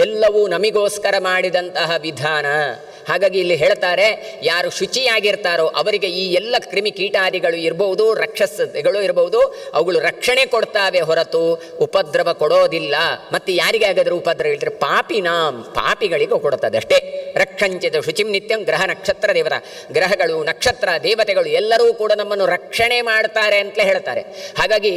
ಎಲ್ಲವೂ ನಮಿಗೋಸ್ಕರ ಮಾಡಿದಂತಹ ವಿಧಾನ. ಹಾಗಾಗಿ ಇಲ್ಲಿ ಹೇಳ್ತಾರೆ, ಯಾರು ಶುಚಿಯಾಗಿರ್ತಾರೋ ಅವರಿಗೆ ಈ ಎಲ್ಲ ಕ್ರಿಮಿ ಕೀಟಾದಿಗಳು ಇರ್ಬೋದು, ರಾಕ್ಷಸಗಳು ಇರ್ಬೋದು, ಅವುಗಳು ರಕ್ಷಣೆ ಕೊಡ್ತಾವೆ ಹೊರತು ಉಪದ್ರವ ಕೊಡೋದಿಲ್ಲ. ಮತ್ತು ಯಾರಿಗೆ ಹಾಗಾದರೂ ಉಪದ್ರವ ಇಲ್ಲದ್ರೆ ಪಾಪಿಗಳಿಗೂ ಕೊಡುತ್ತದೆ ಅಷ್ಟೇ. ರಕ್ಷಂಚಿತ ಶುಚಿಂ ನಿತ್ಯಂ ಗ್ರಹ ನಕ್ಷತ್ರ ದೇವತಾ, ಗ್ರಹಗಳು ನಕ್ಷತ್ರ ದೇವತೆಗಳು ಎಲ್ಲರೂ ಕೂಡ ನಮ್ಮನ್ನು ರಕ್ಷಣೆ ಮಾಡ್ತಾರೆ ಅಂತಲೇ ಹೇಳ್ತಾರೆ. ಹಾಗಾಗಿ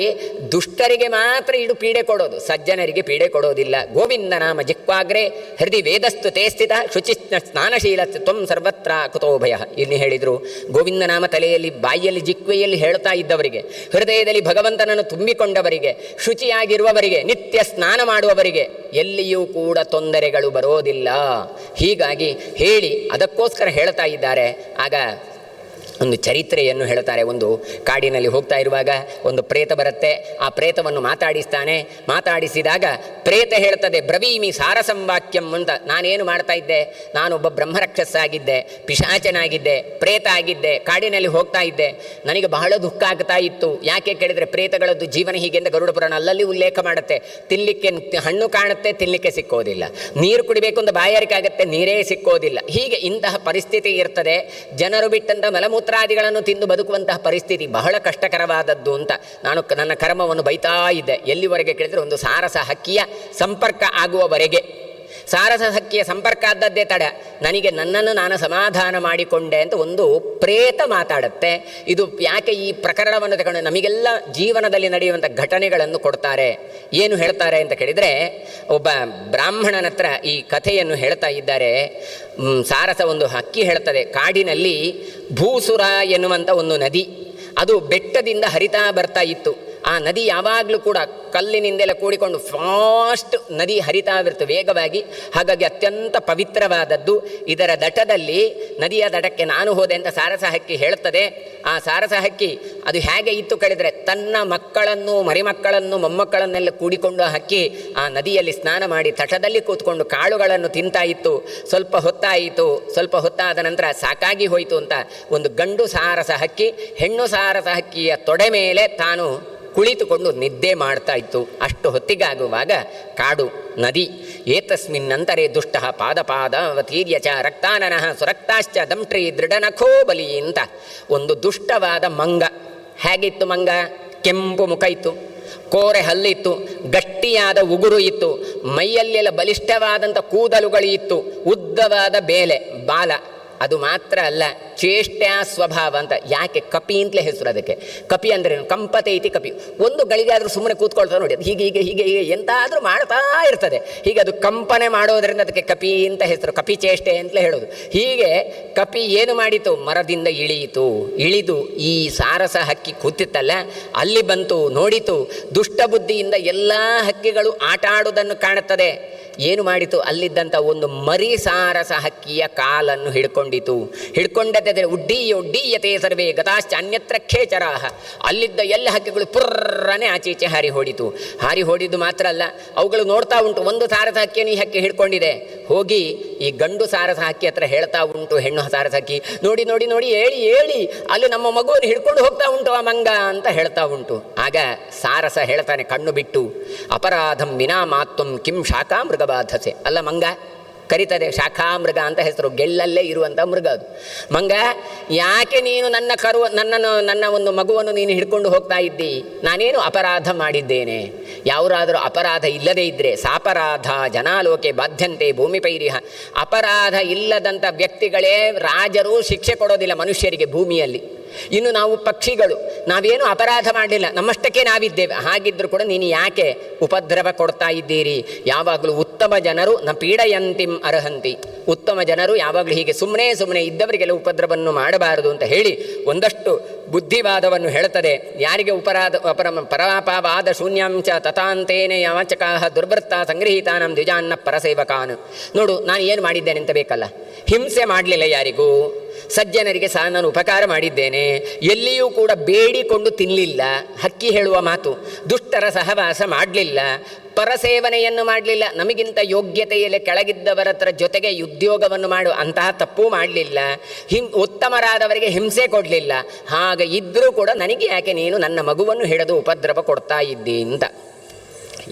ದುಷ್ಟರಿಗೆ ಮಾತ್ರ ಇದು ಪೀಡೆ ಕೊಡೋದು, ಸಜ್ಜನರಿಗೆ ಪೀಡೆ ಕೊಡೋದಿಲ್ಲ. ಗೋವಿಂದ ನಾಮ ಜಿಕ್ವಾಗ್ರೆ ಹೃದಯ ವೇದಸ್ತು ತೇ ಸ್ಥಿತ ಶುಚಿ ಸ್ನಾನಶೀಲ ತ್ವಂ ಸರ್ವತ್ರ ಕುತೋಭಯ. ಇಲ್ಲಿ ಹೇಳಿದರು, ಗೋವಿಂದ ನಾಮ ತಲೆಯಲ್ಲಿ ಬಾಯಿಯಲ್ಲಿ ಜಿಕ್ವೆಯಲ್ಲಿ ಹೇಳ್ತಾ ಇದ್ದವರಿಗೆ, ಹೃದಯದಲ್ಲಿ ಭಗವಂತನನ್ನು ತುಂಬಿಕೊಂಡವರಿಗೆ, ಶುಚಿಯಾಗಿರುವವರಿಗೆ, ನಿತ್ಯ ಸ್ನಾನ ಮಾಡುವವರಿಗೆ ಎಲ್ಲಿಯೂ ಕೂಡ ತೊಂದರೆಗಳು ಬರೋದಿಲ್ಲ. ಹೀಗಾಗಿ ಹೇಳಿ ಅದಕ್ಕೋಸ್ಕರ ಹೇಳ್ತಾ ಇದ್ದಾರೆ. ಆಗ ಒಂದು ಚರಿತ್ರೆಯನ್ನು ಹೇಳ್ತಾರೆ. ಒಂದು ಕಾಡಿನಲ್ಲಿ ಹೋಗ್ತಾ ಇರುವಾಗ ಒಂದು ಪ್ರೇತ ಬರುತ್ತೆ. ಆ ಪ್ರೇತವನ್ನು ಮಾತಾಡಿಸಿದಾಗ ಪ್ರೇತ ಹೇಳ್ತದೆ, ಬ್ರವೀಮಿ ಸಾರಸಂವಾಕ್ಯಂ ಅಂತ. ನಾನೇನು ಮಾಡ್ತಾ ಇದ್ದೆ, ನಾನೊಬ್ಬ ಬ್ರಹ್ಮರಕ್ಷಸ ಆಗಿದ್ದೆ, ಪಿಶಾಚನಾಗಿದ್ದೆ, ಪ್ರೇತ ಆಗಿದ್ದೆ, ಕಾಡಿನಲ್ಲಿ ಹೋಗ್ತಾ ಇದ್ದೆ. ನನಗೆ ಬಹಳ ದುಃಖ ಆಗ್ತಾ ಇತ್ತು. ಯಾಕೆ ಕೇಳಿದರೆ ಪ್ರೇತಗಳದ್ದು ಜೀವನ ಹೀಗೆ ಅಂತ ಗರುಡ ಪುರಾಣ ಅಲ್ಲಲ್ಲಿ ಉಲ್ಲೇಖ ಮಾಡುತ್ತೆ. ತಿನ್ನಲಿಕ್ಕೆ ಹಣ್ಣು ಕಾಣುತ್ತೆ, ತಿನ್ನಲಿಕ್ಕೆ ಸಿಕ್ಕೋದಿಲ್ಲ. ನೀರು ಕುಡಿಬೇಕು ಅಂತ ಬಾಯಾರಿಕೆ ಆಗುತ್ತೆ, ನೀರೇ ಸಿಕ್ಕೋದಿಲ್ಲ. ಹೀಗೆ ಇಂತಹ ಪರಿಸ್ಥಿತಿ ಇರ್ತದೆ. ಜನರು ಬಿಟ್ಟಂಥ ಮಲಮೂತ್ರಾದಿಗಳನ್ನು ತಿಂದು ಬದುಕುವಂತಹ ಪರಿಸ್ಥಿತಿ ಬಹಳ ಕಷ್ಟಕರವಾದದ್ದು ಅಂತ ನಾನು ನನ್ನ ಕರ್ಮವನ್ನು ಬೈತಾ ಇದ್ದೆ. ಎಲ್ಲಿವರೆಗೆ ಕೇಳಿದರೆ ಒಂದು ಸಾರಸ ಹಕ್ಕಿಯ ಸಂಪರ್ಕ ಆಗುವವರೆಗೆ. ಸಾರಸ ಹಕ್ಕಿಯ ಸಂಪರ್ಕ ಆದದ್ದೇ ತಡ. ನನಗೆ ನನ್ನನ್ನು ನಾನು ಸಮಾಧಾನ ಮಾಡಿಕೊಂಡೆ ಅಂತ ಒಂದು ಪ್ರೇತ ಮಾತಾಡುತ್ತೆ. ಇದು ಯಾಕೆ ಈ ಪ್ರಕರಣವನ್ನು ತಗೊಂಡು ನಮಗೆಲ್ಲ ಜೀವನದಲ್ಲಿ ನಡೆಯುವಂಥ ಘಟನೆಗಳನ್ನು ಕೊಡ್ತಾರೆ. ಏನು ಹೇಳ್ತಾರೆ ಅಂತ ಕೇಳಿದರೆ, ಒಬ್ಬ ಬ್ರಾಹ್ಮಣನ ಹತ್ರ ಈ ಕಥೆಯನ್ನು ಹೇಳ್ತಾ ಇದ್ದಾರೆ. ಸಾರಸ ಒಂದು ಹಕ್ಕಿ ಹೇಳ್ತದೆ, ಕಾಡಿನಲ್ಲಿ ಭೂಸುರ ಎನ್ನುವಂಥ ಒಂದು ನದಿ, ಅದು ಬೆಟ್ಟದಿಂದ ಹರಿತಾ ಬರ್ತಾ ಇತ್ತು. ಆ ನದಿ ಯಾವಾಗಲೂ ಕೂಡ ಕಲ್ಲಿನಿಂದೆಲ್ಲ ಕೂಡಿಕೊಂಡು ಫಾಸ್ಟ್ ನದಿ ಹರಿತಾ ಇರುತ್ತೆ ವೇಗವಾಗಿ. ಹಾಗಾಗಿ ಅತ್ಯಂತ ಪವಿತ್ರವಾದದ್ದು. ಇದರ ದಟದಲ್ಲಿ, ನದಿಯ ದಡಕ್ಕೆ ನಾನು ಹೋದೆ ಅಂತ ಸಾರಸ ಹಕ್ಕಿ ಹೇಳ್ತದೆ. ಆ ಸಾರಸ ಹಕ್ಕಿ ಅದು ಹೇಗೆ ಇತ್ತು ಕೇಳಿದರೆ, ತನ್ನ ಮಕ್ಕಳನ್ನು, ಮರಿಮಕ್ಕಳನ್ನು, ಮೊಮ್ಮಕ್ಕಳನ್ನೆಲ್ಲ ಕೂಡಿಕೊಂಡು ಹಕ್ಕಿ ಆ ನದಿಯಲ್ಲಿ ಸ್ನಾನ ಮಾಡಿ ತಟದಲ್ಲಿ ಕೂತ್ಕೊಂಡು ಕಾಳುಗಳನ್ನು ತಿಂತಾ ಇತ್ತು. ಸ್ವಲ್ಪ ಹೊತ್ತಾದ ನಂತರ ಸಾಕಾಗಿ ಹೋಯಿತು ಅಂತ ಒಂದು ಗಂಡು ಸಾರಸ ಹಕ್ಕಿ ಹೆಣ್ಣು ಸಾರಸ ಹಕ್ಕಿಯ ತೊಡೆ ಮೇಲೆ ತಾನು ಕುಳಿತುಕೊಂಡು ನಿದ್ದೆ ಮಾಡ್ತಾ ಇತ್ತು. ಅಷ್ಟು ಹೊತ್ತಿಗಾಗುವಾಗ ಕಾಡು, ನದಿ, ಏತಸ್ಮಿನ್ನಂತರೇ ದುಷ್ಟ ಪಾದಪಾದವತೀರ್ಯ ಚ ರಕ್ತಾನನಃ ಸುರಕ್ತಾಶ್ಚ ದಂಟ್ರಿ ದೃಢನಖೋ ಬಲಿ ಅಂತ ಒಂದು ದುಷ್ಟವಾದ ಮಂಗ. ಹೇಗಿತ್ತು ಮಂಗ? ಕೆಂಪು ಮುಖ ಇತ್ತು, ಕೋರೆ ಹಲ್ಲಿತ್ತು, ಗಟ್ಟಿಯಾದ ಉಗುರು ಇತ್ತು, ಮೈಯಲ್ಲೆಲ್ಲ ಬಲಿಷ್ಠವಾದಂಥ ಕೂದಲುಗಳು ಇತ್ತು, ಉದ್ದವಾದ ಬಾಲ. ಅದು ಮಾತ್ರ ಅಲ್ಲ, ಚೇಷ್ಟೆ ಸ್ವಭಾವ ಅಂತ. ಯಾಕೆ ಕಪಿ ಅಂತಲೇ ಹೆಸರು ಅದಕ್ಕೆ. ಕಪಿ ಅಂದರೆ ಕಂಪತೆ ಐತಿ ಕಪಿ. ಒಂದು ಗಳಿಗಾದರೂ ಸುಮ್ಮನೆ ಕೂತ್ಕೊಳ್ತಾ ನೋಡಿ, ಅದು ಹೀಗೆ ಎಂತಾದರೂ ಮಾಡ್ತಾ ಇರ್ತದೆ. ಹೀಗೆ ಅದು ಕಂಪನೆ ಮಾಡೋದರಿಂದ ಅದಕ್ಕೆ ಕಪಿ ಅಂತ ಹೆಸರು. ಕಪಿ ಚೇಷ್ಟೆ ಅಂತಲೇ ಹೇಳೋದು. ಹೀಗೆ ಕಪಿ ಏನು ಮಾಡಿತು, ಮರದಿಂದ ಇಳಿದು ಈ ಸಾರಸ ಹಕ್ಕಿ ಕೂತಿತ್ತಲ್ಲ ಅಲ್ಲಿ ಬಂತು, ನೋಡಿತು. ದುಷ್ಟ ಬುದ್ಧಿಯಿಂದ ಎಲ್ಲ ಹಕ್ಕಿಗಳು ಆಟ ಆಡುವುದನ್ನು ಕಾಣುತ್ತದೆ. ಏನು ಮಾಡಿತು, ಅಲ್ಲಿದ್ದಂಥ ಒಂದು ಮರಿ ಸಾರಸ ಹಕ್ಕಿಯ ಕಾಲನ್ನು ಹಿಡ್ಕೊಂಡದ್ದೇ ಉಡ್ಡೀಯತೆ ಸರ್ವೇ ಗತಾಶ್ಚ ಅನ್ಯತ್ರ ಖೇಚರಾಹ. ಅಲ್ಲಿದ್ದ ಎಲ್ಲ ಹಕ್ಕಿಗಳು ಪುರ್ರನೆ ಆಚೀಚೆ ಹಾರಿ ಹೊಡಿದು ಮಾತ್ರ ಅಲ್ಲ, ಅವುಗಳು ನೋಡ್ತಾ ಉಂಟು. ಒಂದು ಸಾರಸ ಹಕ್ಕಿಯನ್ನು ಈ ಹಕ್ಕಿ ಹಿಡ್ಕೊಂಡಿದೆ. ಹೋಗಿ ಈ ಗಂಡು ಸಾರಸ ಹಕ್ಕಿ ಹತ್ರ ಹೇಳ್ತಾ ಉಂಟು, ಹೆಣ್ಣು ಸಾರಸ ಹಕ್ಕಿ, ನೋಡಿ ಹೇಳಿ ಅಲ್ಲಿ ನಮ್ಮ ಮಗುವನ್ನು ಹಿಡ್ಕೊಂಡು ಹೋಗ್ತಾ ಉಂಟು ಆ ಮಂಗ ಅಂತ ಹೇಳ್ತಾ ಉಂಟು. ಆಗ ಸಾರಸ ಹೇಳ್ತಾನೆ ಕಣ್ಣು ಬಿಟ್ಟು, ಅಪರಾಧಂ ವಿನಾ ಮಾತ್ವಂ ಕಿಂ ಶಾಖಾ ಮೃಗಬಾಧಸೆ. ಅಲ್ಲ ಮಂಗ ಕರೀತದೆ, ಶಾಖಾ ಮೃಗ ಅಂತ ಹೆಸರು, ಗೆಳ್ಳಲ್ಲೇ ಇರುವಂಥ ಮೃಗ ಅದು. ಮಂಗ, ಯಾಕೆ ನೀನು ನನ್ನ ಒಂದು ಮಗುವನ್ನು ನೀನು ಹಿಡ್ಕೊಂಡು ಹೋಗ್ತಾ ಇದ್ದಿ? ನಾನೇನು ಅಪರಾಧ ಮಾಡಿದ್ದೇನೆ? ಯಾವುದಾದರೂ ಅಪರಾಧ ಇಲ್ಲದೇ ಇದ್ದರೆ, ಸಾಪರಾಧ ಜನಾಲೋಕೆ ಬಾಧ್ಯಂತೆ ಭೂಮಿಪೈರಿಹ. ಅಪರಾಧ ಇಲ್ಲದಂಥ ವ್ಯಕ್ತಿಗಳೇ ರಾಜರು ಶಿಕ್ಷೆ ಕೊಡೋದಿಲ್ಲ ಮನುಷ್ಯರಿಗೆ ಭೂಮಿಯಲ್ಲಿ. ಇನ್ನು ನಾವು ಪಕ್ಷಿಗಳು, ನಾವೇನು ಅಪರಾಧ ಮಾಡಲಿಲ್ಲ, ನಮ್ಮಷ್ಟಕ್ಕೆ ನಾವಿದ್ದೇವೆ. ಹಾಗಿದ್ದರೂ ಕೂಡ ನೀನು ಯಾಕೆ ಉಪದ್ರವ ಕೊಡ್ತಾ ಇದ್ದೀರಿ? ಯಾವಾಗಲೂ ಉತ್ತಮ ಜನರು ನ ಪೀಡಯಂತಿಂ ಅರ್ಹಂತಿ. ಉತ್ತಮ ಜನರು ಯಾವಾಗಲೂ ಹೀಗೆ ಸುಮ್ಮನೆ ಇದ್ದವರಿಗೆಲ್ಲ ಉಪದ್ರವನ್ನು ಮಾಡಬಾರದು ಅಂತ ಹೇಳಿ ಒಂದಷ್ಟು ಬುದ್ಧಿವಾದವನ್ನು ಹೇಳ್ತದೆ. ಯಾರಿಗೆ ಪರಾಪವಾದ ಶೂನ್ಯಾಂಶ ತಥಾಂತೇನೆ ಯಾಚಕಾಹ ದುರ್ವೃತ್ತ ಸಂಗೃಹೀತಾನಂ ದ್ವಿಜಾನ್ನ ಪರಸೇವಕಾನ್. ನೋಡು, ನಾನು ಏನು ಮಾಡಿದ್ದೇನೆ ಅಂತ ಬೇಕಲ್ಲ. ಹಿಂಸೆ ಮಾಡಲಿಲ್ಲ ಯಾರಿಗೂ, ಸಜ್ಜನರಿಗೆ ಸಹ ನಾನು ಉಪಕಾರ ಮಾಡಿದ್ದೇನೆ. ಎಲ್ಲಿಯೂ ಕೂಡ ಬೇಡಿಕೊಂಡು ತಿನ್ನಲಿಲ್ಲ, ಹಕ್ಕಿ ಹೇಳುವ ಮಾತು. ದುಷ್ಟರ ಸಹವಾಸ ಮಾಡಲಿಲ್ಲ, ಪರಸೇವನೆಯನ್ನು ಮಾಡಲಿಲ್ಲ, ನಮಗಿಂತ ಯೋಗ್ಯತೆಯಲ್ಲಿ ಕೆಳಗಿದ್ದವರ ಹತ್ರ ಜೊತೆಗೆ ಉದ್ಯೋಗವನ್ನು ಮಾಡು ಅಂತಹ ತಪ್ಪು ಮಾಡಲಿಲ್ಲ, ಉತ್ತಮರಾದವರಿಗೆ ಹಿಂಸೆ ಕೊಡಲಿಲ್ಲ. ಹಾಗೆ ಇದ್ದರೂ ಕೂಡ ನನಗೆ ಯಾಕೆ ನೀನು ನನ್ನ ಮಗುವನ್ನು ಹಿಡಿದು ಉಪದ್ರವ ಕೊಡ್ತಾ ಇದ್ದಿ ಅಂತ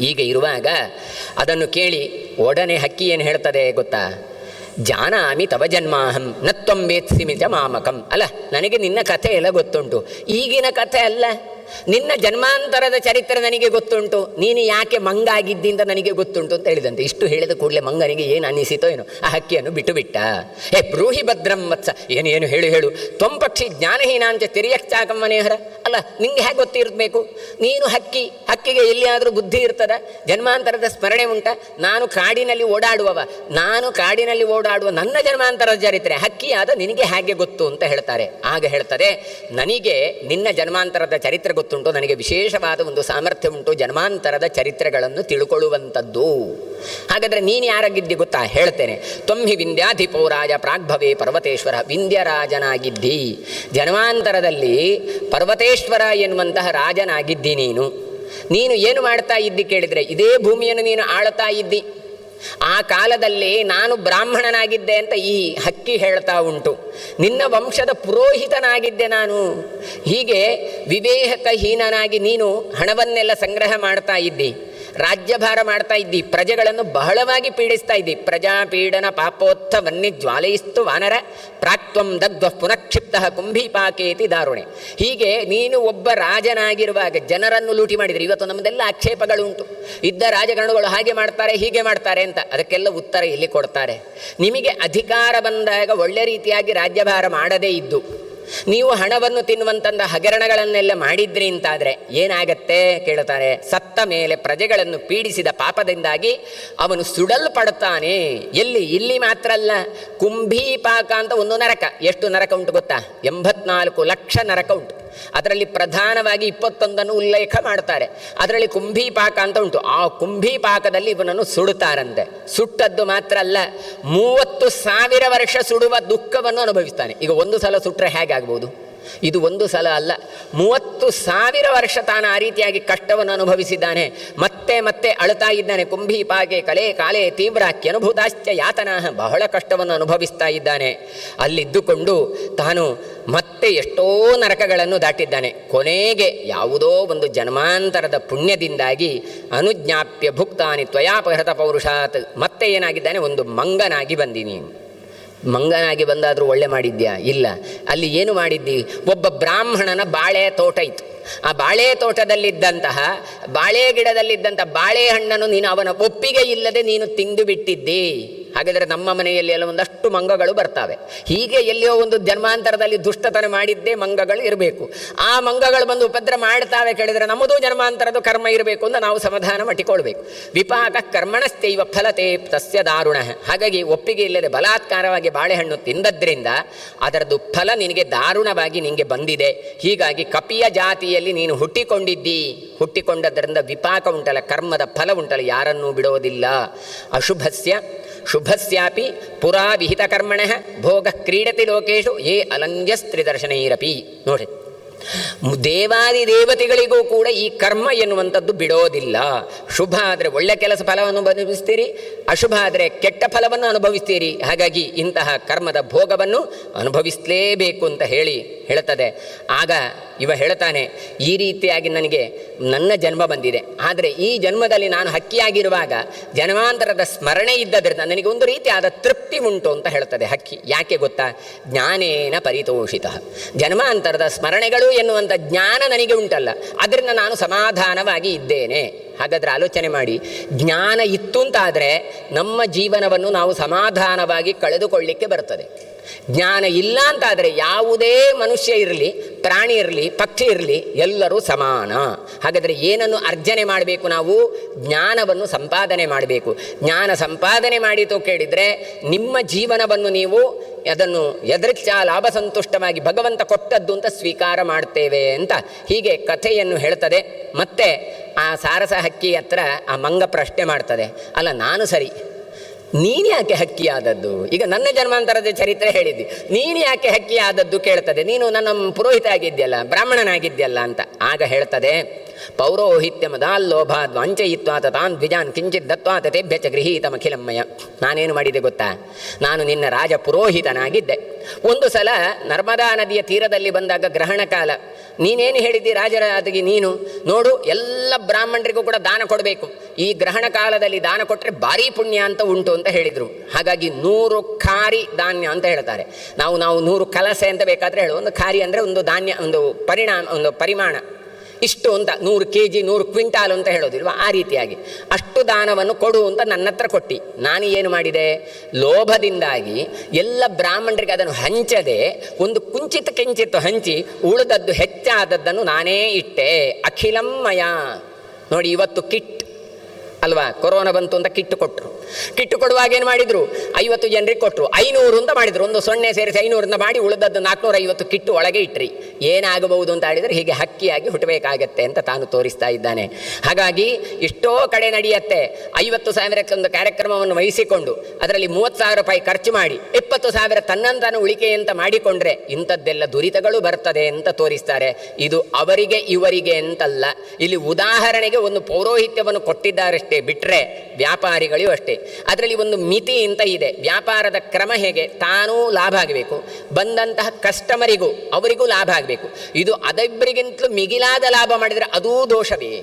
ಈಗ ಇರುವಾಗ ಅದನ್ನು ಕೇಳಿ ಒಡನೆ ಹಕ್ಕಿ ಏನು ಹೇಳ್ತದೆ ಗೊತ್ತಾ? ಜಾನಾಮಿ ತವ ಜನ್ಮಾಹಂ ನತ್ವಂ ವೇತ್ಸಿಮಿ ಚ ಮಾಮಕಂ. ಅಲ್ಲ, ನನಗೆ ನಿನ್ನ ಕಥೆ ಎಲ್ಲ ಗೊತ್ತುಂಟು, ಈಗಿನ ಕಥೆ ಅಲ್ಲ, ನಿನ್ನ ಜನ್ಮಾಂತರದ ಚರಿತ್ರೆ ನನಗೆ ಗೊತ್ತುಂಟು, ನೀನು ಯಾಕೆ ಮಂಗ ಆಗಿದ್ದಿ ಅಂತ ನನಗೆ ಗೊತ್ತುಂಟು ಅಂತ ಹೇಳಿದಂತೆ. ಇಷ್ಟು ಹೇಳಿದ ಕೂಡಲೇ ಮಂಗನಿಗೆ ಏನು ಅನ್ನಿಸಿತೋ ಏನೋ, ಆ ಹಕ್ಕಿಯನ್ನು ಬಿಟ್ಟು ಬಿಟ್ಟ. ಬ್ರೂಹಿ ಭದ್ರಂ ವತ್ಸ, ಏನು ಹೇಳು ತ್ವಂ ಪಕ್ಷಿ ಜ್ಞಾನಹೀನಾಂಚ ತಿರ್ಯಕ್ಚಾಕಂ ಮನೇಹರ. ಅಲ್ಲ, ನಿಂಗೆ ಹೇಗೆ ಗೊತ್ತಿರಬೇಕು? ನೀನು ಹಕ್ಕಿ, ಹಕ್ಕಿಗೆ ಎಲ್ಲಿಯಾದರೂ ಬುದ್ಧಿ ಇರ್ತದ? ಜನ್ಮಾಂತರದ ಸ್ಮರಣೆ ಉಂಟ? ನಾನು ಕಾಡಿನಲ್ಲಿ ಓಡಾಡುವ ನನ್ನ ಜನ್ಮಾಂತರದ ಚರಿತ್ರೆ ಹಕ್ಕಿಯಾದ ನಿನಗೆ ಹೇಗೆ ಗೊತ್ತು ಅಂತ ಹೇಳ್ತಾರೆ. ಆಗ ಹೇಳ್ತದೆ, ನನಗೆ ನಿನ್ನ ಜನ್ಮಾಂತರದ ಚರಿತ್ರೆ ಗೊತ್ತುಂಟು, ನನಗೆ ವಿಶೇಷವಾದ ಒಂದು ಸಾಮರ್ಥ್ಯ ಉಂಟು ಜನ್ಮಾಂತರದ ಚರಿತ್ರೆಗಳನ್ನು ತಿಳ್ಕೊಳ್ಳುವಂಥದ್ದು. ಹಾಗಾದರೆ ನೀನು ಯಾರಾಗಿದ್ದಿ ಗೊತ್ತಾ? ಹೇಳ್ತೇನೆ. ತ್ವಂ ವಿಂಧ್ಯಾಧಿಪೋ ರಾಜ ಪ್ರಾಗ್ಭವೇ ಪರ್ವತೇಶ್ವರ. ವಿಂಧ್ಯರಾಜನಾಗಿದ್ದಿ, ಜನ್ಮಾಂತರದಲ್ಲಿ ಪರ್ವತೇಶ್ವರ ಎನ್ನುವಂತಹ ರಾಜನಾಗಿದ್ದಿ. ನೀನು ಏನು ಮಾಡ್ತಾ ಇದ್ದಿ ಕೇಳಿದರೆ, ಇದೇ ಭೂಮಿಯನ್ನು ನೀನು ಆಳ್ತಾ ಇದ್ದಿ. ಆ ಕಾಲದಲ್ಲಿ ನಾನು ಬ್ರಾಹ್ಮಣನಾಗಿದ್ದೆ ಅಂತ ಈ ಹಕ್ಕಿ ಹೇಳ್ತಾ ಉಂಟು. ನಿನ್ನ ವಂಶದ ಪುರೋಹಿತನಾಗಿದ್ದೆ ನಾನು. ಹೀಗೆ ವಿವೇಕಹೀನನಾಗಿ ನೀನು ಹಣವನ್ನೆಲ್ಲ ಸಂಗ್ರಹ ಮಾಡ್ತಾ ಇದ್ದಿ, ರಾಜ್ಯಭಾರ ಮಾಡ್ತಾ ಇದ್ದಿ, ಪ್ರಜೆಗಳನ್ನು ಬಹಳವಾಗಿ ಪೀಡಿಸ್ತಾ ಇದ್ದಿ. ಪ್ರಜಾಪೀಡನ ಪಾಪೋತ್ಥ ವನ್ನಿ ಜ್ವಾಲಯಿಸ್ತು ವಾನರ ಪ್ರಾಕ್ತ್ವಂ ದಗ್ಧ್ವ ಪುನಕ್ಷಿಪ್ತ ಕುಂಭೀಪಾಕೇತಿ ದಾರುಣೆ. ಹೀಗೆ ನೀನು ಒಬ್ಬ ರಾಜನಾಗಿರುವಾಗ ಜನರನ್ನು ಲೂಟಿ ಮಾಡಿದರೆ, ಇವತ್ತು ನಮ್ಮದೆಲ್ಲ ಆಕ್ಷೇಪಗಳು ಉಂಟು, ಇದ್ದ ರಾಜಗಣಗಳು ಹಾಗೆ ಮಾಡ್ತಾರೆ ಹೀಗೆ ಮಾಡ್ತಾರೆ ಅಂತ. ಅದಕ್ಕೆಲ್ಲ ಉತ್ತರ ಇಲ್ಲಿ ಕೊಡ್ತಾರೆ. ನಿಮಗೆ ಅಧಿಕಾರ ಬಂದಾಗ ಒಳ್ಳೆ ರೀತಿಯಾಗಿ ರಾಜ್ಯಭಾರ ಮಾಡದೇ ಇದ್ದು ನೀವು ಹಣವನ್ನು ತಿನ್ನುವಂತಹ ಹಗರಣಗಳನ್ನೆಲ್ಲ ಮಾಡಿದ್ರಿ ಅಂತಾದರೆ ಏನಾಗತ್ತೆ ಕೇಳುತ್ತಾರೆ. ಸತ್ತ ಮೇಲೆ ಪ್ರಜೆಗಳನ್ನು ಪೀಡಿಸಿದ ಪಾಪದಿಂದಾಗಿ ಅವನು ಸುಡಲ್ಪಡ್ತಾನೆ. ಇಲ್ಲಿ ಮಾತ್ರ ಅಲ್ಲ, ಕುಂಭೀಪಾಕ ಅಂತ ಒಂದು ನರಕ. ಎಷ್ಟು ನರಕ ಉಂಟು ಗೊತ್ತಾ? 84 ಲಕ್ಷ ನರಕ ಉಂಟು. ಅದರಲ್ಲಿ ಪ್ರಧಾನವಾಗಿ 21 ಉಲ್ಲೇಖ ಮಾಡ್ತಾರೆ. ಅದರಲ್ಲಿ ಕುಂಭೀಪಾಕ ಅಂತ ಉಂಟು. ಆ ಕುಂಭೀಪಾಕದಲ್ಲಿ ಇವನನ್ನು ಸುಡುತ್ತಾರಂತೆ. ಸುಟ್ಟದ್ದು ಮಾತ್ರ ಅಲ್ಲ, 30,000 ವರ್ಷ ಸುಡುವ ದುಃಖವನ್ನು ಅನುಭವಿಸ್ತಾನೆ. ಈಗ ಒಂದು ಸಲ ಸುಟ್ಟರೆ ಹೇಗಾಗ್ಬೋದು? ಇದು ಒಂದು ಸಲ ಅಲ್ಲ, 30,000 ವರ್ಷ ತಾನು ಆ ರೀತಿಯಾಗಿ ಕಷ್ಟವನ್ನು ಅನುಭವಿಸಿದ್ದಾನೆ. ಮತ್ತೆ ಮತ್ತೆ ಅಳುತ್ತಾ ಇದ್ದಾನೆ. ಕುಂಭೀಪಾಕೆ ಕಲೆ ಕಾಲೇ ತೀವ್ರಾಖ್ಯ ಅನುಭೂತಾಶ್ಚ ಯಾತನಾ, ಬಹಳ ಕಷ್ಟವನ್ನು ಅನುಭವಿಸ್ತಾ ಇದ್ದಾನೆ. ಅಲ್ಲಿದ್ದುಕೊಂಡು ತಾನು ಮತ್ತೆ ಎಷ್ಟೋ ನರಕಗಳನ್ನು ದಾಟಿದ್ದಾನೆ. ಕೊನೆಗೆ ಯಾವುದೋ ಒಂದು ಜನ್ಮಾಂತರದ ಪುಣ್ಯದಿಂದಾಗಿ ಅನುಜ್ಞಾಪ್ಯ ಭುಕ್ತಾನಿ ತ್ವಯಾಪಹೃತ ಪೌರುಷಾತ್, ಮತ್ತೆ ಏನಾಗಿದ್ದಾನೆ? ಒಂದು ಮಂಗನಾಗಿ ಬಂದೀನಿ. ಮಂಗನಾಗಿ ಬಂದಾದರೂ ಒಳ್ಳೆ ಮಾಡಿದ್ಯಾ? ಇಲ್ಲ. ಅಲ್ಲಿ ಏನು ಮಾಡಿದ್ದಿ? ಒಬ್ಬ ಬ್ರಾಹ್ಮಣನ ಬಾಳೆ ತೋಟ ಇತ್ತು. ಆ ಬಾಳೆ ತೋಟದಲ್ಲಿದ್ದಂತಹ ಬಾಳೆ ಗಿಡದಲ್ಲಿದ್ದಂಥ ಬಾಳೆಹಣ್ಣನ್ನು ನೀನು ಅವನ ಒಪ್ಪಿಗೆ ಇಲ್ಲದೆ ನೀನು ತಿಂದು ಬಿಟ್ಟಿದ್ದಿ. ಹಾಗಾದರೆ ನಮ್ಮ ಮನೆಯಲ್ಲಿ ಎಲ್ಲ ಒಂದಷ್ಟು ಮಂಗಗಳು ಬರ್ತವೆ. ಹೀಗೆ ಎಲ್ಲಿಯೋ ಒಂದು ಜನ್ಮಾಂತರದಲ್ಲಿ ದುಷ್ಟತನ ಮಾಡಿದ್ದೇ ಮಂಗಗಳು ಇರಬೇಕು. ಆ ಮಂಗಗಳು ಬಂದು ಉಪದ್ರ ಮಾಡ್ತಾವೆ ಕೇಳಿದರೆ ನಮ್ಮದು ಜನ್ಮಾಂತರದ ಕರ್ಮ ಇರಬೇಕು ಅಂತ ನಾವು ಸಮಾಧಾನ ಮಟ್ಟಿಕೊಳ್ಬೇಕು. ವಿಪಾಕ ಕರ್ಮಣಸ್ಥೈವ ಫಲತೆ ತಸ್ಯ ದಾರುಣ. ಹಾಗಾಗಿ ಒಪ್ಪಿಗೆ ಇಲ್ಲದೆ ಬಲಾತ್ಕಾರವಾಗಿ ಬಾಳೆಹಣ್ಣು ತಿಂದದ್ರಿಂದ ಅದರದ್ದು ಫಲ ನಿನಗೆ ದಾರುಣವಾಗಿ ನಿನಗೆ ಬಂದಿದೆ. ಹೀಗಾಗಿ ಕಪಿಯ ಜಾತಿಯಲ್ಲಿ ನೀನು ಹುಟ್ಟಿಕೊಂಡದ್ರಿಂದ ವಿಪಾಕ ಉಂಟಲ್ಲ, ಕರ್ಮದ ಫಲ ಉಂಟಲ್ಲ, ಯಾರನ್ನೂ ಬಿಡೋದಿಲ್ಲ. ಅಶುಭಸ್ಯ ಶುಭಸ್ಯಾಪಿ ಪುರಾ ವಿಹಿತ ಕರ್ಮಣಃ ಭೋಗ ಕ್ರೀಡತಿ ಲೋಕೇಶು ಯೇ ಅಲಂಜಸ್ತ್ರಿದರ್ಶನೈರಪಿ. ನೋಡಿ, ದೇವಾದಿ ದೇವತೆಗಳಿಗೂ ಕೂಡ ಈ ಕರ್ಮ ಎನ್ನುವಂಥದ್ದು ಬಿಡೋದಿಲ್ಲ. ಶುಭ ಆದರೆ ಒಳ್ಳೆ ಕೆಲಸ ಫಲವನ್ನು ಅನುಭವಿಸ್ತೀರಿ, ಅಶುಭ ಆದರೆ ಕೆಟ್ಟ ಫಲವನ್ನು ಅನುಭವಿಸ್ತೀರಿ. ಹಾಗಾಗಿ ಇಂತಹ ಕರ್ಮದ ಭೋಗವನ್ನು ಅನುಭವಿಸಲೇಬೇಕು ಅಂತ ಹೇಳುತ್ತದೆ. ಆಗ ಇವ ಹೇಳ್ತಾನೆ, ಈ ರೀತಿಯಾಗಿ ನನಗೆ ನನ್ನ ಜನ್ಮ ಬಂದಿದೆ, ಆದರೆ ಈ ಜನ್ಮದಲ್ಲಿ ನಾನು ಹಕ್ಕಿಯಾಗಿರುವಾಗ ಜನ್ಮಾಂತರದ ಸ್ಮರಣೆ ಇದ್ದದ್ರಿಂದ ನನಗೆ ಒಂದು ರೀತಿಯಾದ ತೃಪ್ತಿ ಉಂಟು ಅಂತ ಹೇಳ್ತದೆ ಹಕ್ಕಿ. ಯಾಕೆ ಗೊತ್ತಾ? ಜ್ಞಾನೇನ ಪರಿತೋಷಿತ. ಜನ್ಮಾಂತರದ ಸ್ಮರಣೆಗಳು ಎನ್ನುವಂಥ ಜ್ಞಾನ ನನಗೆ ಉಂಟಲ್ಲ, ಅದರಿಂದ ನಾನು ಸಮಾಧಾನವಾಗಿ ಇದ್ದೇನೆ. ಹಾಗಾದರೆ ಆಲೋಚನೆ ಮಾಡಿ, ಜ್ಞಾನ ಇತ್ತು ಅಂತಾದರೆ ನಮ್ಮ ಜೀವನವನ್ನು ನಾವು ಸಮಾಧಾನವಾಗಿ ಕಳೆದುಕೊಳ್ಳಿಕ್ಕೆ ಬರ್ತದೆ. ಜ್ಞಾನ ಇಲ್ಲ ಅಂತಾದರೆ ಯಾವುದೇ ಮನುಷ್ಯ ಇರಲಿ, ಪ್ರಾಣಿ ಇರಲಿ, ಪಕ್ಷಿ ಇರಲಿ, ಎಲ್ಲರೂ ಸಮಾನ. ಹಾಗಾದರೆ ಏನನ್ನು ಅರ್ಜನೆ ಮಾಡಬೇಕು? ನಾವು ಜ್ಞಾನವನ್ನು ಸಂಪಾದನೆ ಮಾಡಬೇಕು. ಜ್ಞಾನ ಸಂಪಾದನೆ ಮಾಡಿತು ಕೇಳಿದರೆ ನಿಮ್ಮ ಜೀವನವನ್ನು ನೀವು ಅದನ್ನು ಎದೃಚ್ಛ ಲಾಭ ಸಂತುಷ್ಟವಾಗಿ ಭಗವಂತ ಕೊಟ್ಟದ್ದು ಅಂತ ಸ್ವೀಕಾರ ಮಾಡ್ತೇವೆ ಅಂತ ಹೀಗೆ ಕಥೆಯನ್ನು ಹೇಳ್ತದೆ. ಮತ್ತೆ ಆ ಸಾರಸ ಹಕ್ಕಿ ಹತ್ರ ಆ ಮಂಗ ಪ್ರಶ್ನೆ ಮಾಡ್ತದೆ, ಅಲ್ಲ ನಾನು ಸರಿ, ನೀನು ಯಾಕೆ ಹಕ್ಕಿ ಆದದ್ದು? ಈಗ ನನ್ನ ಜನ್ಮಾಂತರದ ಚರಿತ್ರೆ ಹೇಳಿದ್ದಿ, ನೀನು ಯಾಕೆ ಹಕ್ಕಿ ಆದದ್ದು ಕೇಳ್ತದೆ. ನೀನು ನನ್ನ ಪುರೋಹಿತ ಆಗಿದ್ಯಲ್ಲ, ಬ್ರಾಹ್ಮಣನಾಗಿದ್ಯಲ್ಲ ಅಂತ. ಆಗ ಹೇಳ್ತದೆ, ಪೌರೋಹಿತ್ಯ ಮದಾಲ್ಲೋಭಾದ್ ವಾಂಚಯಿತ್ವಾತ ತಾನ್ ದ್ವಿಜಾನ್ ಕಿಂಚಿತ್ ದತ್ವಾತ ತೇಭ್ಯ ಚ ಗೃಹೀತಮಖಿಲಮ್ಮಯ. ನಾನೇನು ಮಾಡಿದೆ ಗೊತ್ತಾ? ನಾನು ನಿನ್ನ ರಾಜ ಪುರೋಹಿತನಾಗಿದ್ದೆ. ಒಂದು ಸಲ ನರ್ಮದಾ ನದಿಯ ತೀರದಲ್ಲಿ ಬಂದಾಗ ಗ್ರಹಣ ಕಾಲ, ನೀನೇನು ಹೇಳಿದ್ದಿ ರಾಜರಾಗಿ? ನೀನು ನೋಡು, ಎಲ್ಲ ಬ್ರಾಹ್ಮಣರಿಗೂ ಕೂಡ ದಾನ ಕೊಡಬೇಕು, ಈ ಗ್ರಹಣ ಕಾಲದಲ್ಲಿ ದಾನ ಕೊಟ್ಟರೆ ಭಾರಿ ಪುಣ್ಯ ಅಂತ ಉಂಟು ಅಂತ ಹೇಳಿದರು. ಹಾಗಾಗಿ 100 ಖಾರಿ ಧಾನ್ಯ ಅಂತ ಹೇಳ್ತಾರೆ. ನಾವು 100 ಕಲಸೆ ಅಂತ ಬೇಕಾದರೆ ಹೇಳು. ಒಂದು ಖಾರಿ ಅಂದರೆ ಒಂದು ಧಾನ್ಯ, ಒಂದು ಪರಿಮಾಣ ಇಷ್ಟು ಅಂತ, 100 kg 100 ಕ್ವಿಂಟಾಲ್ ಅಂತ ಹೇಳೋದಿಲ್ವ, ಆ ರೀತಿಯಾಗಿ ಅಷ್ಟು ದಾನವನ್ನು ಕೊಡು ಅಂತ ನನ್ನ ಹತ್ರ ಕೊಟ್ಟು, ನಾನು ಏನು ಮಾಡಿದೆ? ಲೋಭದಿಂದಾಗಿ ಎಲ್ಲ ಬ್ರಾಹ್ಮಣರಿಗೆ ಅದನ್ನು ಹಂಚದೆ ಒಂದು ಕಿಂಚಿತ್ತು ಹಂಚಿ ಉಳಿದದ್ದು ಹೆಚ್ಚಾದದ್ದನ್ನು ನಾನೇ ಇಟ್ಟೆ. ಅಖಿಲಮ್ಮಯ. ನೋಡಿ, ಇವತ್ತು ಕಿಟ್ ಅಲ್ವಾ, ಕೊರೋನಾ ಬಂತು ಅಂತ ಕಿಟ್ಟು ಕೊಟ್ಟರು. ಕಿಟ್ಟು ಕೊಡುವಾಗ ಏನು ಮಾಡಿದರು? 50 ಜನರಿಗೆ ಕೊಟ್ಟರು, 500 ಅಂತ ಮಾಡಿದರು. ಒಂದು 0 ಸೇರಿಸಿ 500 ಮಾಡಿ ಉಳಿದದ್ದು 450 ಕಿಟ್ಟು ಒಳಗೆ ಇಟ್ರಿ. ಏನಾಗಬಹುದು ಅಂತ ಹೇಳಿದರೆ ಹೀಗೆ ಹಕ್ಕಿಯಾಗಿ ಹುಟ್ಟಬೇಕಾಗತ್ತೆ ಅಂತ ತಾನು ತೋರಿಸ್ತಾ ಇದ್ದಾನೆ. ಹಾಗಾಗಿ ಎಷ್ಟೋ ಕಡೆ ನಡೆಯುತ್ತೆ, 50,000 ಒಂದು ಕಾರ್ಯಕ್ರಮವನ್ನು ವಹಿಸಿಕೊಂಡು ಅದರಲ್ಲಿ 30,000 ರೂಪಾಯಿ ಖರ್ಚು ಮಾಡಿ 20,000 ತನ್ನಂತಾನು ಉಳಿಕೆ ಅಂತ ಮಾಡಿಕೊಂಡ್ರೆ ಇಂಥದ್ದೆಲ್ಲ ದುರಿತಗಳು ಬರ್ತದೆ ಅಂತ ತೋರಿಸ್ತಾರೆ. ಇದು ಅವರಿಗೆ ಇವರಿಗೆ ಅಂತಲ್ಲ, ಇಲ್ಲಿ ಉದಾಹರಣೆಗೆ ಒಂದು ಪೌರೋಹಿತ್ಯವನ್ನು ಕೊಟ್ಟಿದ್ದಾರಷ್ಟೇ ಬಿಟ್ಟರೆ ವ್ಯಾಪಾರಿಗಳಿಗೂ ಅಷ್ಟೇ. ಅದರಲ್ಲಿ ಒಂದು ಮಿತಿ ಅಂತ ಇದೆ. ವ್ಯಾಪಾರದ ಕ್ರಮ ಹೇಗೆ? ತಾನೂ ಲಾಭ ಆಗಬೇಕು, ಬಂದಂತಹ ಕಸ್ಟಮರಿಗೂ ಅವರಿಗೂ ಲಾಭ ಆಗಬೇಕು. ಇದು ಅದೊಬ್ಬರಿಗಿಂತಲೂ ಮಿಗಿಲಾದ ಲಾಭ ಮಾಡಿದರೆ ಅದೂ ದೋಷವೇ.